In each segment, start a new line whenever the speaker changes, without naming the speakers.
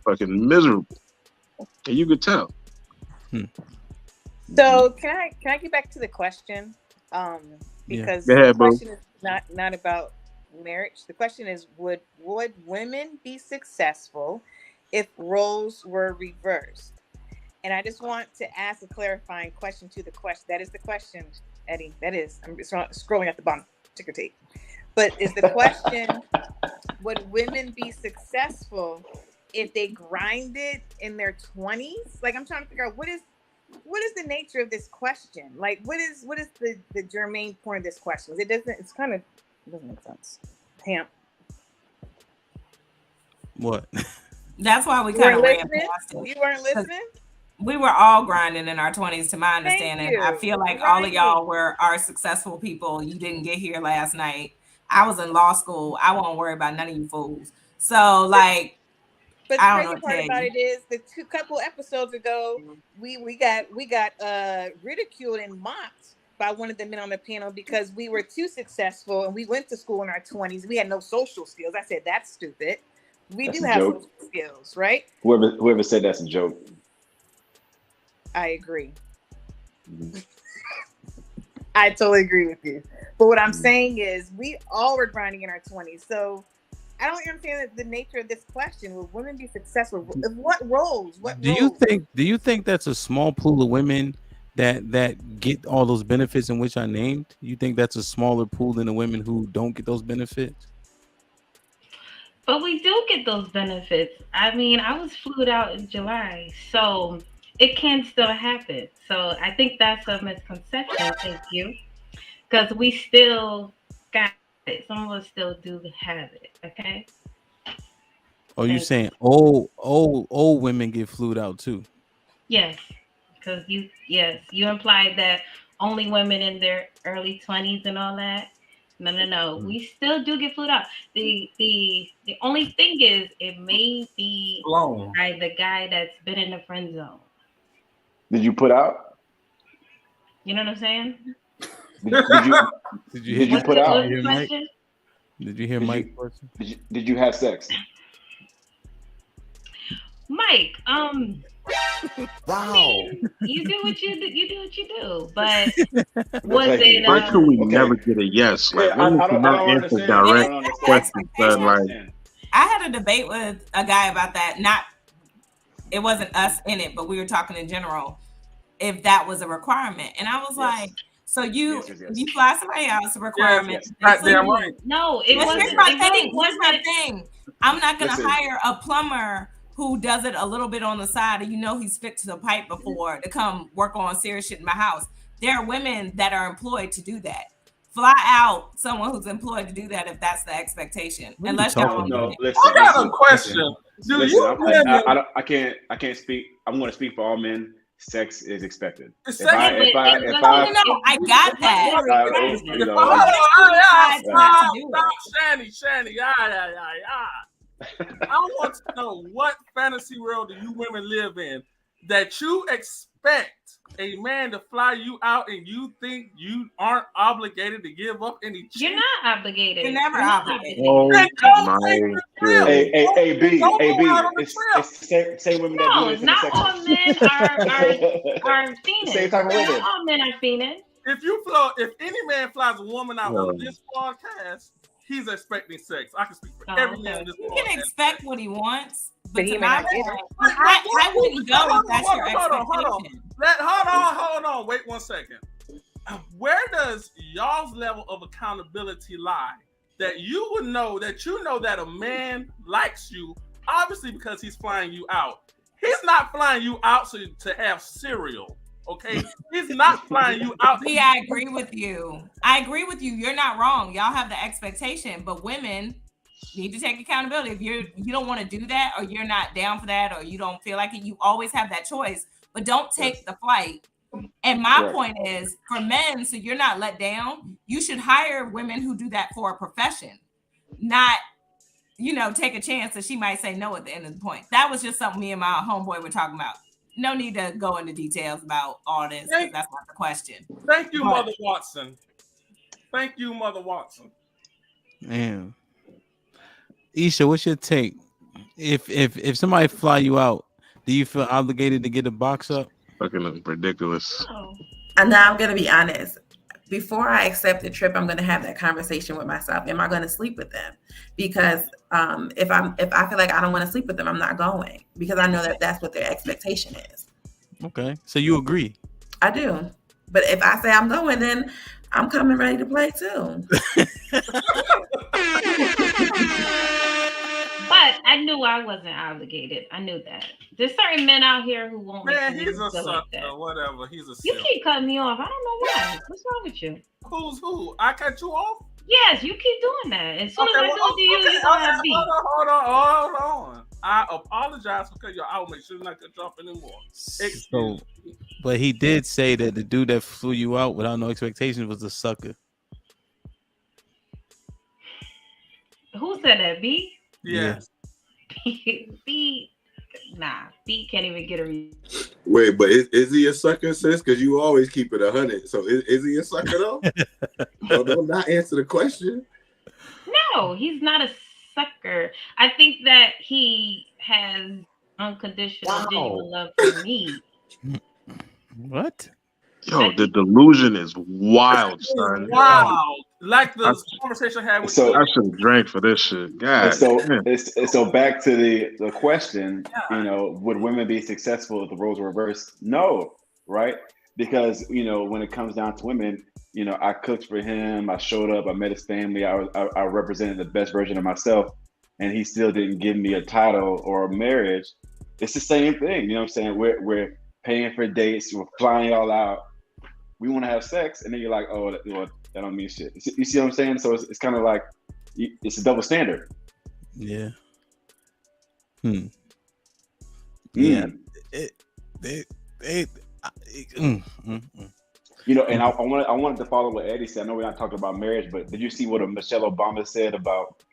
fucking miserable, and you could tell.
So can I get back to the question? Because
Go
the
ahead, bro.
question is not about marriage. The question is, would women be successful if roles were reversed? And I just want to ask a clarifying question to the question. That is the question, Eddie. That is. I'm just scrolling at the bottom. Ticker tape. But is the question, would women be successful if they grinded in their 20s? Like, I'm trying to figure out what is the nature of this question? Like, what is the germane point of this question? It doesn't make sense. Damn.
What?
That's why we
You
kind of
weren't
ran
listening?
past it.
You weren't listening?
We were all grinding in our 20s, to my
Thank
understanding.
you.
I feel like all of
Grinding.
y'all are successful people. You didn't get here last night. I was in law school. I won't worry about none of you fools. So, like,
But the
I don't know
crazy
what to
part
tell
about
you.
it is, the couple episodes ago, we got ridiculed and mocked by one of the men on the panel because we were too successful and we went to school in our 20s. We had no social skills. I said that's stupid. We
That's
do
a
have
joke.
social skills, right?
Whoever said that's a joke.
I agree. I totally agree with you. But what I'm saying is, we all were grinding in our 20s. So I don't understand the nature of this question. Will women be successful? What roles?
Do you think that's a small pool of women that get all those benefits in which I named? You think that's a smaller pool than the women who don't get those benefits?
But we do get those benefits. I mean, I was flued out in July, so it can still happen. So I think that's a misconception. Thank you, because we still got it. Some of us still do have it. Okay.
Or you saying old women get flued out too?
Yes, because you implied that only women in their early 20s and all that. No. We still do get flued out. The only thing is, it may be by the guy that's been in the friend zone.
Did you put out?
You know what I'm saying?
Did you put out?
Did you hear Mike's question?
Did you have sex?
Mike,
wow.
I mean, you do what you do, but was it?
Why could we never get a yes? Like, women cannot answer direct questions.
I had a debate with a guy about that. It wasn't us in it, but we were talking in general. If that was a requirement, and I was like, so you fly somebody out, it's a requirement.
No, it wasn't.
Here's my thing. I'm not gonna hire a plumber who does it a little bit on the side, and he's fixed the pipe before to come work on serious shit in my house. There are women that are employed to do that. Fly out someone who's employed to do that if that's the expectation. Unless y'all
listen,
I got a question.
I can't speak. I'm going to speak for all men. Sex is expected.
I got that.
Shani. I want to know, what fantasy world do you women live in that you expect a man to fly you out and you think you aren't obligated to give up any chance?
You're not obligated.
You're never obligated.
Oh my God.
Hey, B. It's the same women that do this.
No, not all men are fiending.
Same type of women.
Not all men are fiending.
If any man flies a woman out on this podcast, he's expecting sex. I can speak for every man in this podcast.
He can expect what he wants, but
he may not get it.
I wouldn't go if that's your expectation.
Hold on. Wait 1 second. Where does y'all's level of accountability lie? That you would know that a man likes you, obviously because he's flying you out. He's not flying you out to have cereal. Okay, he's not flying you out.
Yeah, I agree with you. You're not wrong. Y'all have the expectation, but women need to take accountability. If you don't want to do that, or you're not down for that, or you don't feel like it, you always have that choice. But don't take the flight. And my point is, for men, so you're not let down, you should hire women who do that for a profession, not take a chance that she might say no at the end of the point. That was just something me and my homeboy were talking about. No need to go into details about all this. That's not the question.
Thank you, Mother Watson. Man.
Isha, what's your take? if somebody fly you out, do you feel obligated to get a box up?
Fucking ridiculous.
Oh.
And now I'm gonna be honest. Before I accept the trip, I'm gonna have that conversation with myself. Am I gonna sleep with them? Because if I feel like I don't want to sleep with them, I'm not going because I know that that's what their expectation is.
Okay, so you agree?
I do. But if I say I'm going, then I'm coming ready to play too.
But I knew I wasn't obligated. I knew that. There's certain men out here who won't.
Man, he's a
feel
sucker.
like that.
Whatever. He's a.
You
simp.
keep cutting me off. I don't know why. What's wrong with you?
Who's who? I cut you off?
Yes, you keep doing that. As soon as I
well,
talk to you, you're gonna have beef.
Hold on. I apologize for cutting you off. I will make sure not cut you off anymore.
So, but he did say that the dude that flew you out without no expectations was a sucker.
Who said that? B?
Yes.
B. Nah, B can't even get a.
Wait, but is he a sucker, sis? Because you always keep it 100. So is he a sucker though? Don't not answer the question.
No, he's not a sucker. I think that he has unconditional genuine love for me.
What?
Yo, the delusion is wild, son.
Wow. Like the conversation I had with
So
I should have drank for this shit. God.
So back to the question, you know, would women be successful if the roles were reversed? No, right? Because, you know, when it comes down to women, you know, I cooked for him, I showed up, I met his family, I represented the best version of myself, and he still didn't give me a title or a marriage. It's the same thing, you know what I'm saying? We're paying for dates, we're flying y'all out, we want to have sex, and then you're like, oh, that don't mean shit. You see what I'm saying? So it's kind of like, it's a double standard.
Yeah.
Yeah.
You know, and I wanted to follow what Eddie said. I know we're not talking about marriage, but did you see what Michelle Obama said about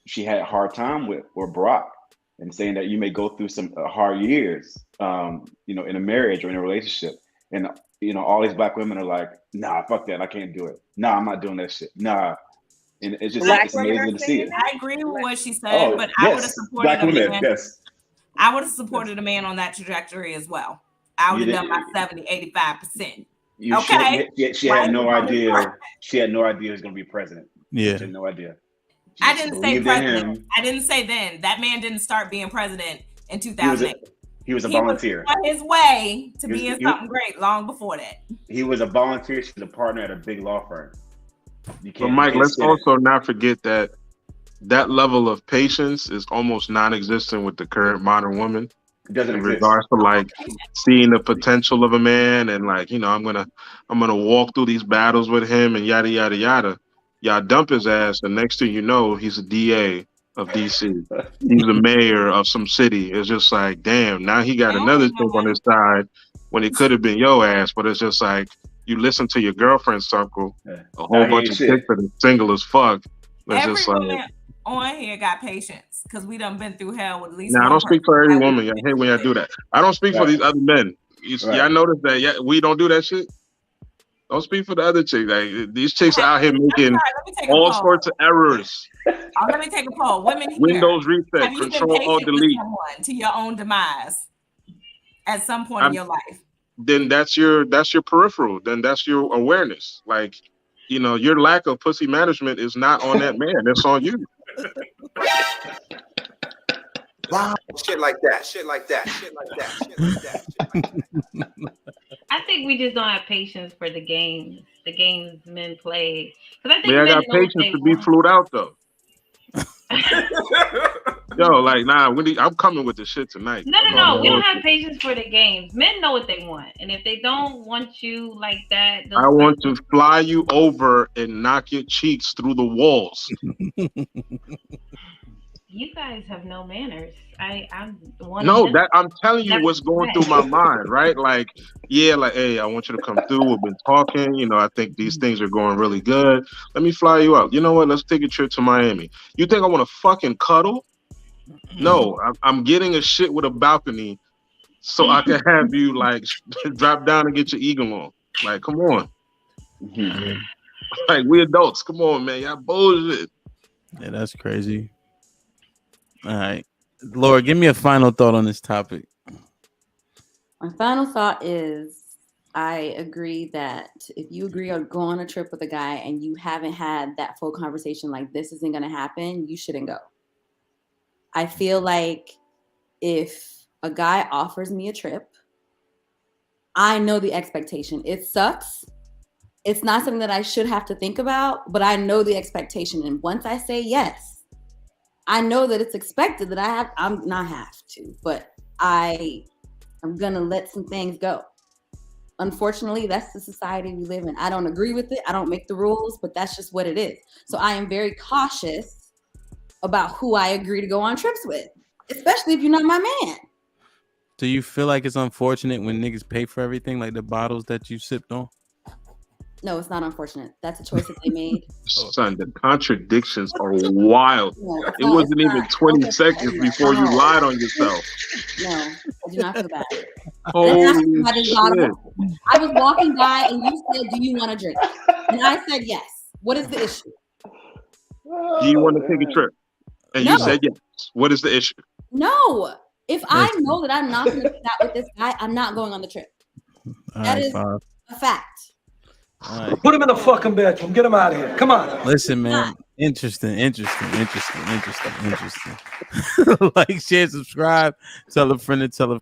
she had a hard time with Barack, and saying that you may go through some hard years, you know, in a marriage or in a relationship, and you know, all these black women are like, nah, fuck that, I can't do it. Nah, I'm not doing that shit. Nah. And it's just it's amazing to see it.
I agree with what she said, but I would have supported
black women, yes.
I would have supported a man on that trajectory as well. I would have done my 70-85%. Okay.
She had no idea. She had no idea he was going to be president.
Yeah.
She had no idea.
I didn't say president. I didn't say then. That man didn't start being president in 2008.
He was a volunteer.
He was on his way to being something great long before that.
He was a volunteer. She was a partner at a big law firm.
But Mike, let's also not forget that level of patience is almost non-existent with the current modern woman.
It doesn't
in
exist.
Regards to like seeing the potential of a man and like, you know, I'm gonna walk through these battles with him and yada yada yada. Y'all dump his ass, and next thing you know, he's a DA of DC. He's the mayor of some city. It's just like, damn, now he got another thing on his side when it could have been your ass. But it's just like, you listen to your girlfriend circle, a whole bunch of chicks that are single as fuck. It's just like,
on here got patience because we done been through hell with at least.
Nah, I don't speak for every woman. I hate when y'all do that. I don't speak for these other men. Y'all notice that? Yeah, we don't do that shit. Don't speak for the other chicks. Like, these chicks out here making all sorts of errors.
Let me take a poll. Women here,
Windows reset,
have you
Control
been
Alt Delete
to your own demise at some point in your life.
Then that's your peripheral. Then that's your awareness. Like, you know, your lack of pussy management is not on that man. It's on you.
Wow, shit like that.
I think we just don't have patience for the games men play. Because I think
I got patience to be flued out though. Yo, like, nah, I'm coming with the shit tonight.
No. We don't have patience for the games. Men know what they want, and if they don't want you like that,
I want to fly you over and knock your cheeks through the walls.
You guys have no manners. I'm the one.
No, that I'm telling you what's going through my mind, right? Like, yeah, like, hey, I want you to come through. We've been talking. You know, I think these things are going really good. Let me fly you out. You know what? Let's take a trip to Miami. You think I want to fucking cuddle? No, I'm getting a shit with a balcony so I can have you like drop down and get your eagle on. Like, come on. Like, we adults. Come on, man. Y'all bullshit.
Yeah, that's crazy. All right, Laura, give me a final thought on this topic.
My final thought is I agree that if you agree on go on a trip with a guy and you haven't had that full conversation, like this isn't going to happen, you shouldn't go. I feel like if a guy offers me a trip, I know the expectation. It sucks. It's not something that I should have to think about, but I know the expectation. And once I say yes, I know that it's expected that I'm not have to, but I'm going to let some things go. Unfortunately, that's the society we live in. I don't agree with it. I don't make the rules, but that's just what it is. So I am very cautious about who I agree to go on trips with, especially if you're not my man.
Do you feel like it's unfortunate when niggas pay for everything, like the bottles that you sipped on?
No, it's not unfortunate. That's a choice that they made.
Son, the contradictions are wild.
No,
it wasn't even 20 seconds before you lied on yourself.
No, I do not feel bad.
Holy
shit. I was walking by and you said, "Do you want a drink?" And I said, "Yes." What is the issue?
Do you want to take a trip? And you said yes. What is the issue?
No. If I know that I'm not going to be out with this guy, I'm not going on the trip. That is a fact.
Right. Put him in the fucking bedroom. Get him out of here. Come on.
Listen, man. Interesting. Like, share, subscribe. Tell a friend to tell a